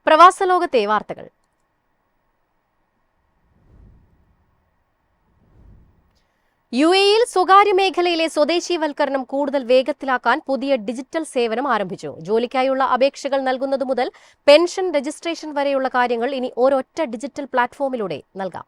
പ്രവാസലോകത്തെ വാർത്തകൾ. യുഎഇയിൽ സ്വകാര്യ മേഖലയിലെ സ്വദേശീവൽക്കരണം കൂടുതൽ വേഗത്തിലാക്കാൻ പുതിയ ഡിജിറ്റൽ സേവനം ആരംഭിച്ചു. ജോലിക്കായുള്ള അപേക്ഷകൾ നൽകുന്നത് മുതൽ പെൻഷൻ രജിസ്ട്രേഷൻ വരെയുള്ള കാര്യങ്ങൾ ഇനി ഒരൊറ്റ ഡിജിറ്റൽ പ്ലാറ്റ്ഫോമിലൂടെ നൽകാം.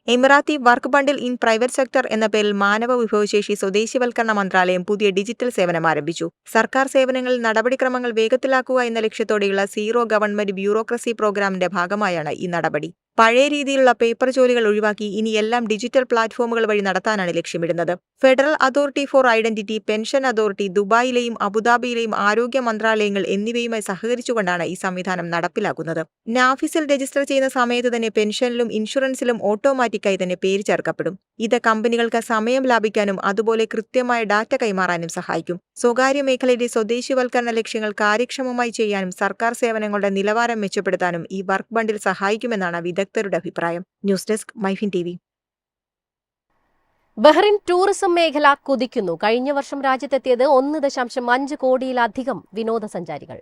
Emirati work bundle in private sector എന്ന പേരിൽ മാനവ വിഭവശേഷി സ്വദേശിവൽക്കരണ മന്ത്രാലയം പുതിയ ഡിജിറ്റൽ സേവനം ആരംഭിച്ചു. സർക്കാർ സേവനങ്ങളിൽ നടപടിക്രമങ്ങൾ വേഗത്തിലാക്കുക എന്ന ലക്ഷ്യത്തോടെയുള്ള സീറോ ഗവൺമെന്റ് ബ്യൂറോക്രസി പ്രോഗ്രാമിന്റെ ഭാഗമായാണ് ഈ നടപടി. പഴയ രീതിയിലുള്ള പേപ്പർ ജോലികൾ ഒഴിവാക്കി ഇനി എല്ലാം ഡിജിറ്റൽ പ്ലാറ്റ്ഫോമുകൾ വഴി നടത്താനാണ് ലക്ഷ്യമിടുന്നത്. Federal authority for identity, pension authority, ദുബായിലെയും അബുദാബിയിലെയും ആരോഗ്യ മന്ത്രാലയങ്ങൾ എന്നിവയുമായി സഹകരിച്ചുകൊണ്ടാണ് ഈ സംവിധാനം നടപ്പിലാക്കുന്നത്. നാഫിസിൽ രജിസ്റ്റർ ചെയ്യുന്ന സമയത്ത് തന്നെ പെൻഷനിലും ഇൻഷുറൻസിലും ഓട്ടോമാറ്റിക്കായി തന്നെ പേര് ചേർക്കപ്പെടും. ഇത് കമ്പനികൾക്ക് സമയം ലാഭിക്കാനും അതുപോലെ കൃത്യമായ ഡാറ്റ കൈമാറാനും സഹായിക്കും. സ്വകാര്യ മേഖലയിലെ സ്വദേശിവൽക്കരണ ലക്ഷ്യങ്ങൾ കാര്യക്ഷമമായി ചെയ്യാനും സർക്കാർ സേവനങ്ങളുടെ നിലവാരം മെച്ചപ്പെടുത്താനും ഈ വർക്ക് ബണ്ടിൽ സഹായിക്കുമെന്നാണ് വിദഗ്ധരുടെ അഭിപ്രായം. News desk MyFin TV. Bahrain tourism മേഖല കുതിക്കുന്നു. കഴിഞ്ഞ വർഷം രാജ്യത്തെത്തിയത് 1.5 കോടിയിലധികം വിനോദസഞ്ചാരികൾ.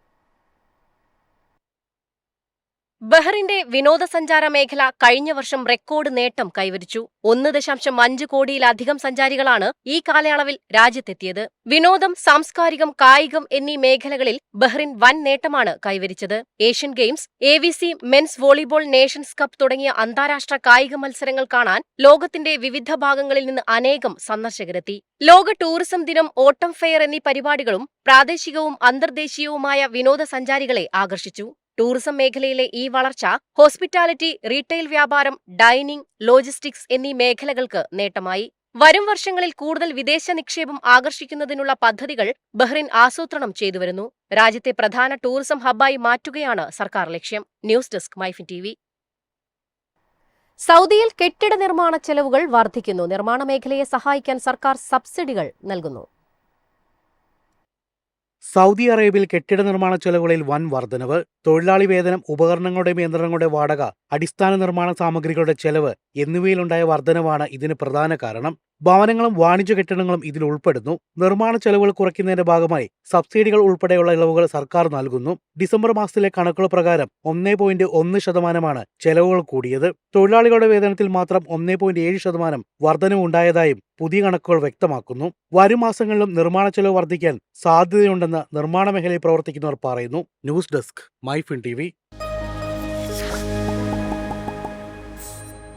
ബഹ്റിന്റെ വിനോദസഞ്ചാര മേഖല കഴിഞ്ഞ വർഷം റെക്കോർഡ് നേട്ടം കൈവരിച്ചു. 1.5 കോടിയിലധികം സഞ്ചാരികളാണ് ഈ കാലയളവിൽ രാജ്യത്തെത്തിയത്. വിനോദം, സാംസ്കാരികം, കായികം എന്നീ മേഖലകളിൽ ബഹ്റിൻ വൻ നേട്ടമാണ് കൈവരിച്ചത്. Asian games, AVC men's volleyball Nations cup തുടങ്ങിയ അന്താരാഷ്ട്ര കായിക മത്സരങ്ങൾ കാണാൻ ലോകത്തിന്റെ വിവിധ ഭാഗങ്ങളിൽ നിന്ന് അനേകം സന്ദർശകരെത്തി. ലോക ടൂറിസം ദിനം, ഓട്ടം ഫെയർ എന്നീ പരിപാടികളും പ്രാദേശികവും അന്തർദേശീയവുമായ വിനോദസഞ്ചാരികളെ ആകർഷിച്ചു. ടൂറിസം മേഖലയിലെ ഈ വളർച്ച ഹോസ്പിറ്റാലിറ്റി, റീറ്റെയിൽ വ്യാപാരം, ഡൈനിംഗ്, ലോജിസ്റ്റിക്സ് എന്നീ മേഖലകൾക്ക് നേട്ടമായി. വരും വർഷങ്ങളിൽ കൂടുതൽ വിദേശ നിക്ഷേപം ആകർഷിക്കുന്നതിനുള്ള പദ്ധതികൾ ബഹ്റിൻ ആസൂത്രണം ചെയ്തുവരുന്നു. രാജ്യത്തെ പ്രധാന ടൂറിസം ഹബ്ബായി മാറ്റുകയാണ് സർക്കാർ ലക്ഷ്യം. News desk MyFin TV. സൗദിയിൽ കെട്ടിട നിർമ്മാണ ചെലവുകൾ വർദ്ധിക്കുന്നു. നിർമ്മാണ മേഖലയെ സഹായിക്കാൻ സർക്കാർ സബ്സിഡികൾ നൽകുന്നു. സൗദി അറേബ്യയിൽ കെട്ടിട നിർമ്മാണ ചെലവുകളിൽ വൻ വർധനവ്. തൊഴിലാളി വേതനം, ഉപകരണങ്ങളുടെ യന്ത്രങ്ങളുടെ വാടക, അടിസ്ഥാന നിർമ്മാണ സാമഗ്രികളുടെ ചെലവ് എന്നിവയിലുണ്ടായ വർധനവാണ് ഇതിന് പ്രധാന കാരണം. ഭവനങ്ങളും വാണിജ്യ കെട്ടിടങ്ങളും ഇതിൽ ഉൾപ്പെടുന്നു. നിർമ്മാണ ചെലവുകൾ കുറയ്ക്കുന്നതിന്റെ ഭാഗമായി സബ്സിഡികൾ ഉൾപ്പെടെയുള്ള ഇളവുകൾ സർക്കാർ നൽകുന്നു. ഡിസംബർ മാസത്തിലെ കണക്കുകൾ പ്രകാരം 1.1% ചെലവുകൾ കൂടിയത്. തൊഴിലാളികളുടെ വേതനത്തിൽ മാത്രം 1.7% വർധനവുണ്ടായതായും പുതിയ കണക്കുകൾ വ്യക്തമാക്കുന്നു. വരും മാസങ്ങളിലും നിർമ്മാണ ചെലവ് വർദ്ധിക്കാൻ സാധ്യതയുണ്ടെന്ന് നിർമ്മാണ മേഖലയിൽ പ്രവർത്തിക്കുന്നവർ പറയുന്നു. News desk MyFin TV.